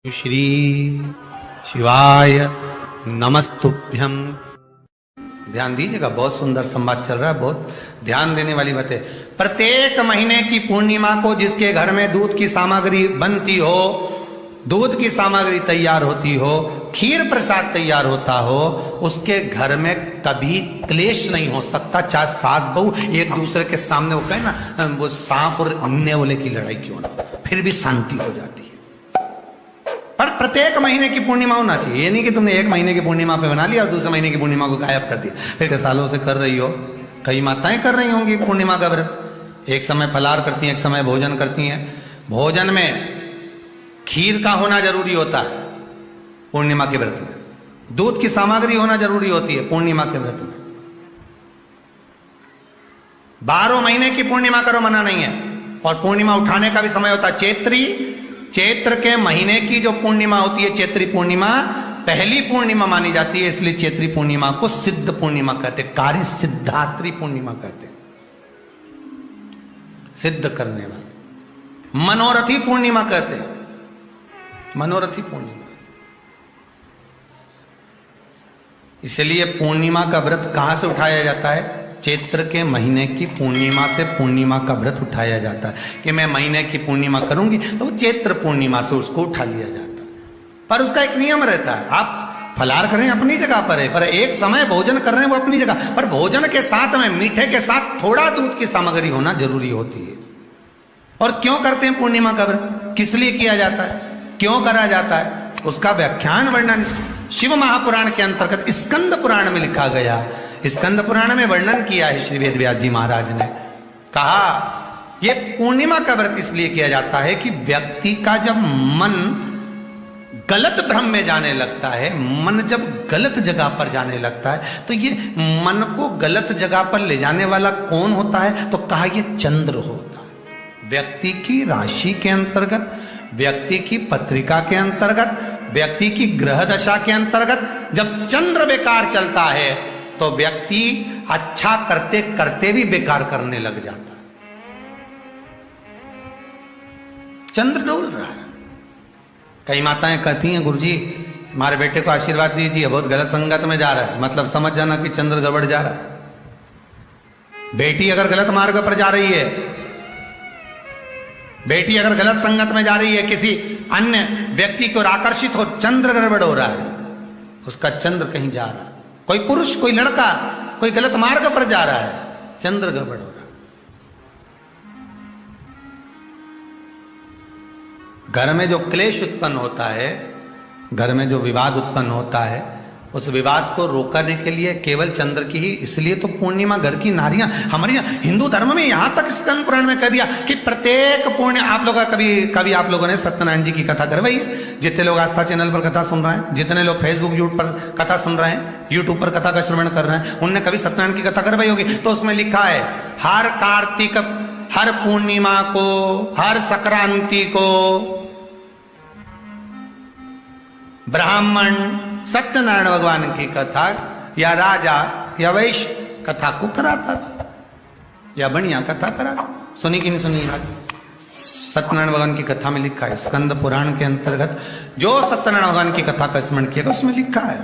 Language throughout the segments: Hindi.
श्री शिवाय नमस्तुभ्यम। ध्यान दीजिएगा, बहुत सुंदर संवाद चल रहा है, बहुत ध्यान देने वाली बात है। प्रत्येक महीने की पूर्णिमा को जिसके घर में दूध की सामग्री बनती हो, दूध की सामग्री तैयार होती हो, खीर प्रसाद तैयार होता हो, उसके घर में कभी क्लेश नहीं हो सकता। चाहे सास बहू एक दूसरे के सामने वो कहे ना, वो सांप और नेवले की लड़ाई क्यों ना, फिर भी शांति हो जाती है। पर प्रत्येक महीने की पूर्णिमा होना चाहिए। ये नहीं कि तुमने एक महीने की पूर्णिमा पे बना लिया और दूसरे महीने की पूर्णिमा को गायब कर दिया। फिर सालों से कर रही हो, कई माताएं कर रही होंगी पूर्णिमा का व्रत। एक समय फलाहार करती हैं, एक समय भोजन करती हैं। भोजन में खीर का होना जरूरी होता है पूर्णिमा के व्रत में। दूध की सामग्री होना जरूरी होती है पूर्णिमा के व्रत में। 12 महीने की पूर्णिमा करो, मना नहीं है। और पूर्णिमा उठाने का भी समय होता है। चैत्र के महीने की जो पूर्णिमा होती है, चैत्री पूर्णिमा पहली पूर्णिमा मानी जाती है, इसलिए चैत्री पूर्णिमा को सिद्ध पूर्णिमा कहते, कार्य सिद्धात्री पूर्णिमा कहते, सिद्ध करने वाले। मनोरथी पूर्णिमा कहते हैं, मनोरथी पूर्णिमा। इसलिए पूर्णिमा का व्रत कहां से उठाया जाता है? चैत्र के महीने की पूर्णिमा से पूर्णिमा का व्रत उठाया जाता है। कि मैं महीने की पूर्णिमा करूंगी तो चैत्र पूर्णिमा से उसको उठा लिया जाता है। पर उसका एक नियम रहता है। आप फलाहार कर रहे हैं अपनी जगह पर है, पर एक समय भोजन कर रहे हैं वो अपनी जगह पर। भोजन के साथ में मीठे के साथ थोड़ा दूध की सामग्री होना जरूरी होती है। और क्यों करते हैं पूर्णिमा का व्रत, किस लिए किया जाता है, क्यों करा जाता है, उसका व्याख्यान वर्णन शिव महापुराण के अंतर्गत स्कंद पुराण में लिखा गया। स्कंद पुराण में वर्णन किया है श्री वेद व्यास जी महाराज ने। कहा यह पूर्णिमा का व्रत इसलिए किया जाता है कि व्यक्ति का जब मन गलत भ्रम में जाने लगता है, मन जब गलत जगह पर जाने लगता है, तो ये मन को गलत जगह पर ले जाने वाला कौन होता है? तो कहा यह चंद्र होता है। व्यक्ति की राशि के अंतर्गत, व्यक्ति की पत्रिका के अंतर्गत, व्यक्ति की ग्रह दशा के अंतर्गत जब चंद्र बेकार चलता है तो व्यक्ति अच्छा करते करते भी बेकार करने लग जाता है। चंद्र डोल रहा है। कई माताएं कहती हैं, गुरुजी हमारे बेटे को आशीर्वाद दीजिए, बहुत गलत संगत में जा रहा है। मतलब समझ जाना कि चंद्र गड़बड़ जा रहा है। बेटी अगर गलत मार्ग पर जा रही है, बेटी अगर गलत संगत में जा रही है, किसी अन्य व्यक्ति की ओर आकर्षित हो, चंद्र गड़बड़ हो रहा है, उसका चंद्र कहीं जा रहा है। कोई पुरुष, कोई लड़का कोई गलत मार्ग पर जा रहा है, चंद्र गड़बड़ हो रहा है। घर में जो क्लेश उत्पन्न होता है, घर में जो विवाद उत्पन्न होता है, उस विवाद को रोकने के लिए केवल चंद्र की ही, इसलिए तो पूर्णिमा घर की नारियां हमारे हिंदू धर्म में यहां तक स्कंद पुराण में कह दिया कि प्रत्येक पूर्ण। आप लोग कभी आप लोगों ने सत्यनारायण जी की कथा करवाई है? जितने लोग आस्था चैनल पर कथा सुन रहे हैं, जितने लोग फेसबुक यूट्यूब पर कथा सुन रहे हैं, यूट्यूब पर कथा का श्रवण कर रहे हैं, उनने कभी सत्यनारायण की कथा करवाई होगी। तो उसमें लिखा है, हर कार्तिक, हर पूर्णिमा को, हर संक्रांति को ब्राह्मण सत्यनारायण भगवान की कथा या राजा या वैश्य कथा को कराता था, या बढ़िया कथा कराता। सुनी कि नहीं सुनी? सत्यनारायण भगवान की कथा में लिखा है, स्कंद पुराण के अंतर्गत जो सत्यनारायण भगवान की कथा का स्मरण किया उसमें लिखा है,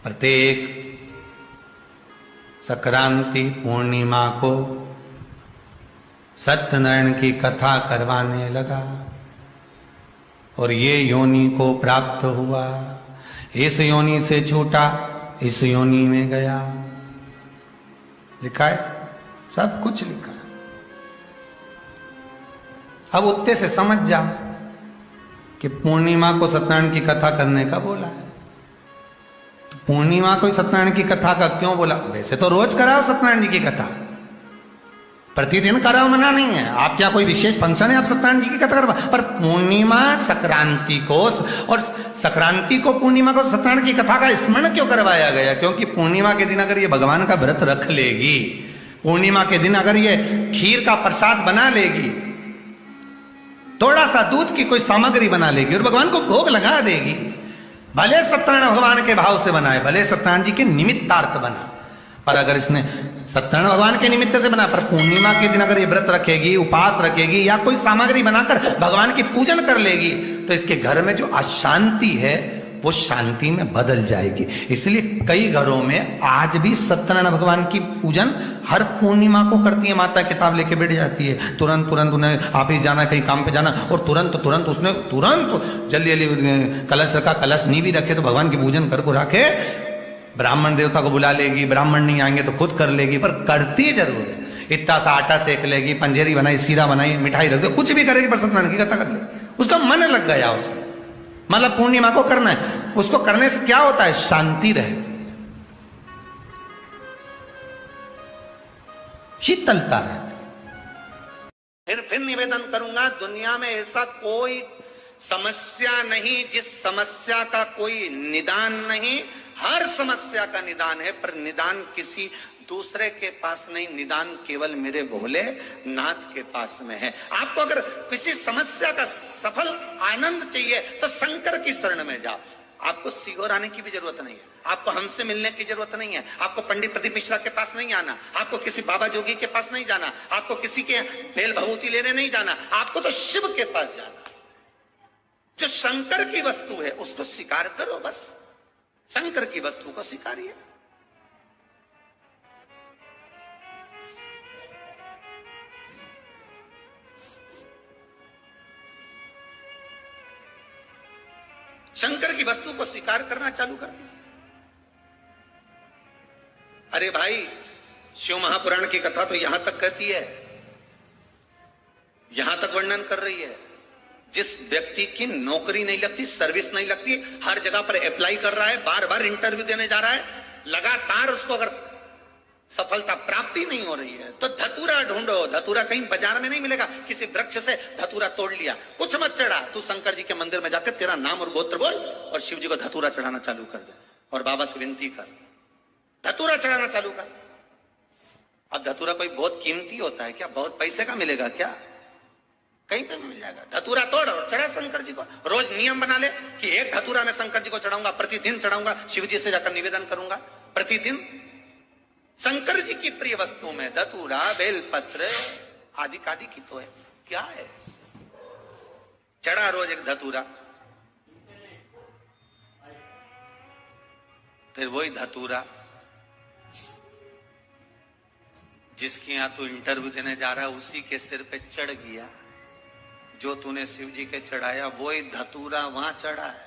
प्रत्येक संक्रांति पूर्णिमा को सत्यनारायण की कथा करवाने लगा और ये योनि को प्राप्त हुआ। इस योनि से छूटा, इस योनि में गया। लिखा है, सब कुछ लिखा है। अब उत्ते से समझ जाओ कि पूर्णिमा को सत्यनारायण की कथा करने का बोला है। तो पूर्णिमा को सत्यनारायण की कथा का क्यों बोला? वैसे तो रोज कराओ सत्यनारायण जी की कथा, प्रतिदिन कराओ, मना नहीं है। आप क्या कोई विशेष फंक्शन है आप सत्यनारायण जी की कथा करवा, पर पूर्णिमा संक्रांति को और संक्रांति को पूर्णिमा को सत्यनारायण की कथा का स्मरण क्यों करवाया गया? क्योंकि पूर्णिमा के दिन अगर ये भगवान का व्रत रख लेगी, पूर्णिमा के दिन अगर ये खीर का प्रसाद बना लेगी, थोड़ा सा दूध की कोई सामग्री बना लेगी और भगवान को भोग लगा देगी, भले सत्यनारायण भगवान के भाव से बनाए, भले सत्यनारायण जी के निमित्तार्थ बना, पर अगर इसने सत्यनारायण भगवान के निमित्त से बना, पर पूर्णिमा के दिन अगर ये व्रत रखेगी, उपास रखेगी या कोई सामग्री बनाकर भगवान की पूजन कर लेगी, तो इसके घर में जो अशांति है वो शांति में बदल जाएगी। इसलिए कई घरों में आज भी सत्यनारायण भगवान की पूजन हर पूर्णिमा को करती है। माता किताब लेके बैठ जाती है, तुरंत तुरंत उन्हें ऑफिस जाना, कहीं काम पे जाना, और तुरंत तुरंत उसने तुरंत जल्दी जल्दी कलश रखा, कलश नहीं भी रखे तो भगवान की पूजन कर को रखे, ब्राह्मण देवता को बुला लेगी, ब्राह्मण नहीं आएंगे तो खुद कर लेगी, पर करती जरूर है। इतना सा आटा सेक लेगी, पंजेरी बनाई, सीरा बनाई, मिठाई रख दो, कुछ भी करेगी पर सत्यनारायण की कथा कर ले, उसका मन लग गया उसमें। मतलब पूर्णिमा को करना है, उसको करने से क्या होता है, शांति रहती, शीतलता रहती। फिर निवेदन करूंगा, दुनिया में ऐसा कोई समस्या नहीं जिस समस्या का कोई निदान नहीं। हर समस्या का निदान है, पर निदान किसी दूसरे के पास नहीं, निदान केवल मेरे भोले नाथ के पास में है। आपको अगर किसी समस्या का सफल आनंद चाहिए तो शंकर की शरण में जाओ। आपको सीहोर आने की भी जरूरत नहीं है, आपको हमसे मिलने की जरूरत नहीं है, आपको पंडित प्रदीप मिश्रा के पास नहीं आना, आपको किसी बाबा जोगी के पास नहीं जाना, आपको किसी के बेल भभूति लेने नहीं जाना, आपको तो शिव के पास जाना। जो शंकर की वस्तु है उसको स्वीकार करो, बस शंकर की वस्तु को स्वीकारिए। शंकर की वस्तु को स्वीकार करना चालू कर दीजिए। अरे भाई, शिव महापुराण की कथा तो यहां तक कहती है, यहां तक वर्णन कर रही है, जिस व्यक्ति की नौकरी नहीं लगती, सर्विस नहीं लगती, हर जगह पर अप्लाई कर रहा है, बार बार इंटरव्यू देने जा रहा है, लगातार उसको अगर सफलता प्राप्ति नहीं हो रही है तो धतूरा ढूंढो। धतूरा कहीं बाजार में नहीं मिलेगा, किसी वृक्ष से धतूरा तोड़ लिया, कुछ मत चढ़ा, तू शंकर जी के मंदिर में जाकर तेरा नाम और गोत्र बोल और शिव जी को धतूरा चढ़ाना चालू कर दे और बाबा से विनती कर, धतूरा चढ़ाना चालू कर। अब धतूरा कोई बहुत कीमती होता है क्या, बहुत पैसे का मिलेगा क्या, कहीं पे मिल जाएगा। धतूरा तोड़ और चढ़ा शंकर जी को। रोज नियम बना ले कि एक धतूरा मैं शंकर जी को चढ़ाऊंगा, प्रतिदिन चढ़ाऊंगा, शिव जी से जाकर निवेदन करूंगा प्रतिदिन। शंकर जी की प्रिय वस्तुओं में धतूरा, बेलपत्र आदि कादि की तो है, क्या है, चढ़ा रोज एक धतूरा। फिर वही धतूरा जिसके यहां तू इंटरव्यू देने जा रहा है उसी के सिर पे चढ़ गया, जो तूने शिव जी के चढ़ाया वही धतूरा वहां चढ़ा है,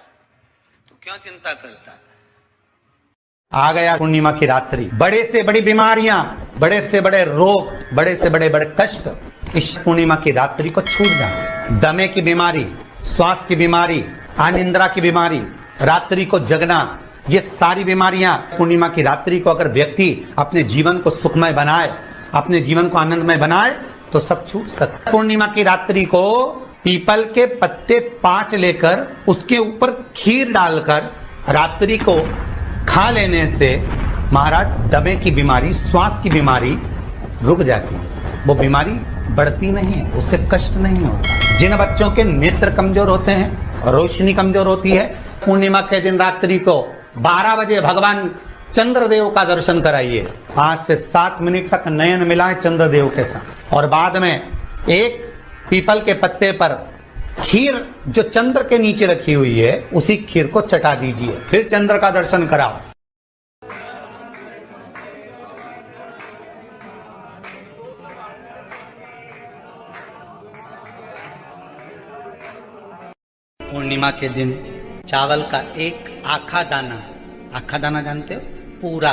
तो क्यों चिंता करता है। आ गया पूर्णिमा की रात्रि, बड़े से बड़ी बीमारियां, बड़े से बड़े रोग, बड़े से बड़े बड़े कष्ट इस पूर्णिमा की रात्रि को छूट जाए। दमे की बीमारी, श्वास की बीमारी, अनिद्रा की बीमारी, रात्रि को जगना, ये सारी बीमारियां पूर्णिमा की रात्रि को अगर व्यक्ति अपने जीवन को सुखमय बनाए, अपने जीवन को आनंदमय बनाए तो सब छूट सकता। पूर्णिमा की रात्रि को पीपल के पत्ते 5 लेकर उसके ऊपर खीर डालकर रात्रि को खा लेने से महाराज दमे की बीमारी, श्वास की बीमारी रुक जाती है, वो बीमारी बढ़ती नहीं है, उससे कष्ट नहीं होता। जिन बच्चों के नेत्र कमजोर होते हैं, रोशनी कमजोर होती है, पूर्णिमा के दिन रात्रि को 12 बजे भगवान चंद्रदेव का दर्शन कराइए। 5 से 7 मिनट तक नयन मिलाए चंद्रदेव के साथ और बाद में एक पीपल के पत्ते पर खीर जो चंद्र के नीचे रखी हुई है उसी खीर को चटा दीजिए, फिर चंद्र का दर्शन कराओ। पूर्णिमा के दिन चावल का एक आखा दाना जानते हो, पूरा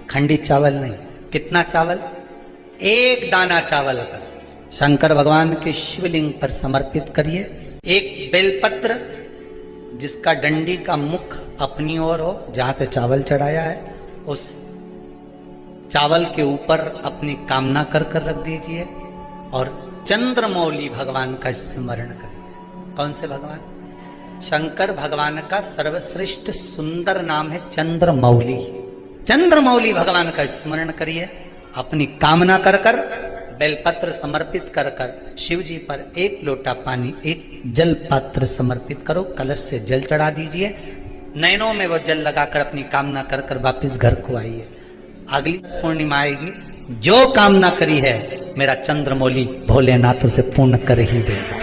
खंडित चावल नहीं, कितना चावल, एक दाना चावल का शंकर भगवान के शिवलिंग पर समर्पित करिए। एक बेलपत्र जिसका डंडी का मुख अपनी ओर हो, जहां से चावल चढ़ाया है, उस चावल के ऊपर अपनी कामना कर रख दीजिए और चंद्रमौली भगवान का स्मरण करिए। कौन से भगवान? शंकर भगवान का सर्वश्रेष्ठ सुंदर नाम है चंद्रमौली। चंद्रमौली भगवान का स्मरण करिए, अपनी कामना कर बेलपत्र समर्पित कर शिव जी पर एक लोटा पानी, एक जल पात्र समर्पित करो, कलश से जल चढ़ा दीजिए, नैनों में वो जल लगाकर अपनी कामना कर वापिस घर को आइए। अगली पूर्णिमा आएगी, जो कामना करी है मेरा चंद्रमौली भोलेनाथ उसे पूर्ण कर ही देगा।